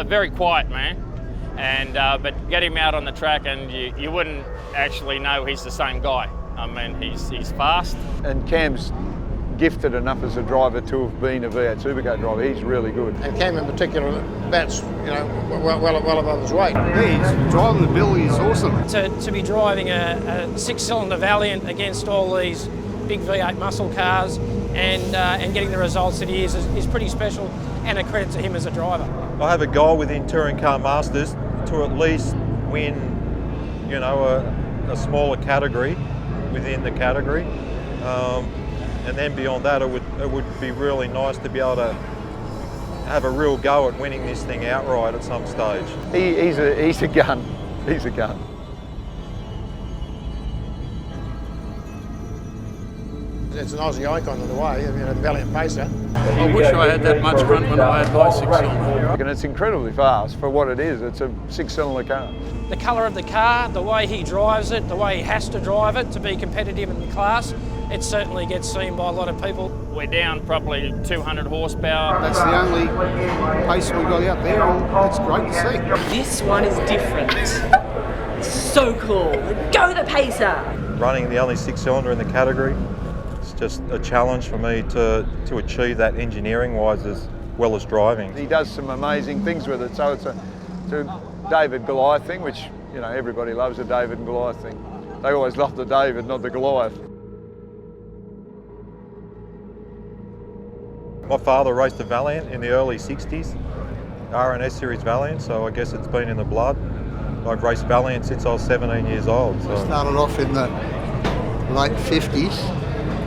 very quiet man, and but get him out on the track and you wouldn't actually know he's the same guy. I mean, he's fast. And Cam's gifted enough as a driver to have been a V8 Supercar driver. He's really good. And Cam in particular bats, well above his weight. His driving ability is awesome. To be driving a six-cylinder Valiant against all these big V8 muscle cars and getting the results that he is pretty special, and a credit to him as a driver. I have a goal within Touring Car Masters to at least win, you know, a smaller category within the category. And then beyond that, it would be really nice to be able to have a real go at winning this thing outright at some stage. He's a gun. He's a gun. It's an Aussie icon in a way, you know, the Valiant Pacer. I wish I had that much front when I had my six-cylinder. And it's incredibly fast for what it is. It's a six-cylinder car. The colour of the car, the way he drives it, the way he has to drive it to be competitive in the class, it certainly gets seen by a lot of people. We're down probably 200 horsepower. That's the only pacer we've got out there, and it's great to see. This one is different. It's so cool. Go the Pacer! Running the only six-cylinder in the category, it's just a challenge for me to achieve that engineering-wise as well as driving. He does some amazing things with it, so it's a David Goliath thing, which, you know, everybody loves a David and Goliath thing. They always love the David, not the Goliath. My father raced a Valiant in the early 60s, R&S Series Valiant, so I guess it's been in the blood. I've raced Valiant since I was 17 years old. So. I started off in the late 50s,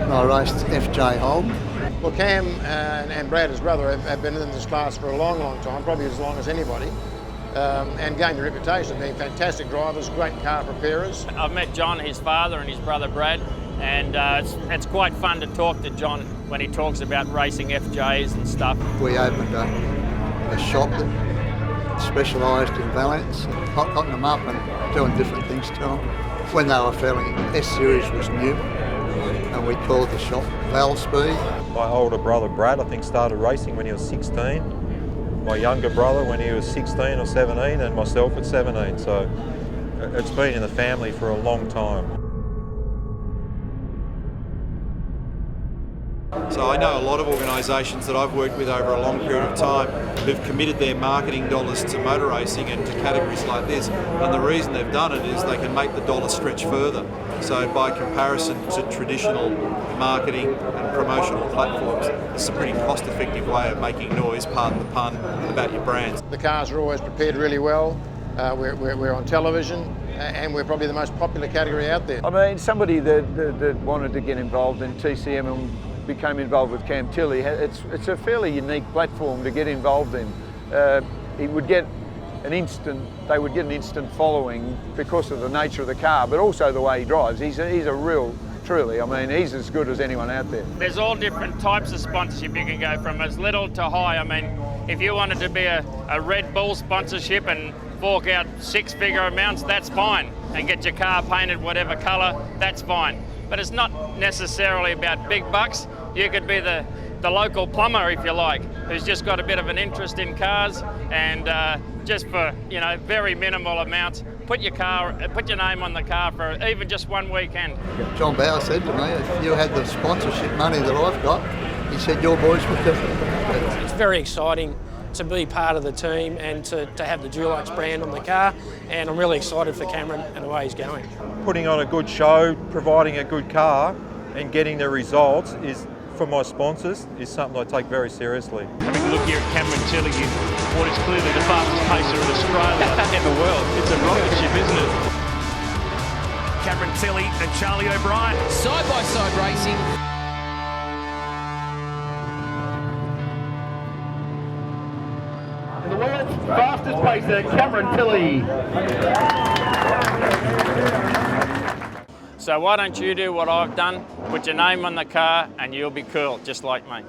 and I raced FJ Holden. Well, Cam and Brad, his brother, have been in this class for a long, long time, probably as long as anybody, and gained a reputation of being fantastic drivers, great car preparers. I've met John, his father, and his brother Brad, and it's quite fun to talk to John when he talks about racing FJs and stuff. We opened a shop that specialised in Valiants, hotting them up and doing different things to them. When they were fairly, S-Series was new, and we called the shop Val Speed. My older brother Brad, I think, started racing when he was 16. My younger brother when he was 16 or 17, and myself at 17. So it's been in the family for a long time. So I know a lot of organisations that I've worked with over a long period of time who've committed their marketing dollars to motor racing and to categories like this, and the reason they've done it is they can make the dollar stretch further. So by comparison to traditional marketing and promotional platforms, it's a pretty cost-effective way of making noise, pardon the pun, about your brands. The cars are always prepared really well. We're on television, and we're probably the most popular category out there. I mean, somebody that wanted to get involved in TCM and became involved with Cam Tilley, it's a fairly unique platform to get involved in. He would get they would get an instant following because of the nature of the car, but also the way he drives. He's a real, truly, I mean, he's as good as anyone out there. There's all different types of sponsorship you can go from, as little to high. I mean, if you wanted to be a Red Bull sponsorship and fork out six-figure amounts, that's fine. And get your car painted whatever colour, that's fine. But it's not necessarily about big bucks. You could be the local plumber, if you like, who's just got a bit of an interest in cars, and just for, you know, very minimal amounts, put your name on the car for even just one weekend. John Bauer said to me, if you had the sponsorship money that I've got, he said your boys would do it. It's very exciting to be part of the team and to have the Dulux brand on the car, and I'm really excited for Cameron and the way he's going. Putting on a good show, providing a good car and getting the results is, for my sponsors, is something I take very seriously. Having a look here at Cameron Tilley in what is clearly the fastest pacer in Australia in the world. It's a rocket ship, isn't it? Cameron Tilley and Charlie O'Brien. Side-by-side racing. The world's fastest pacer, Cameron Tilley. So why don't you do what I've done, put your name on the car and you'll be cool, just like me.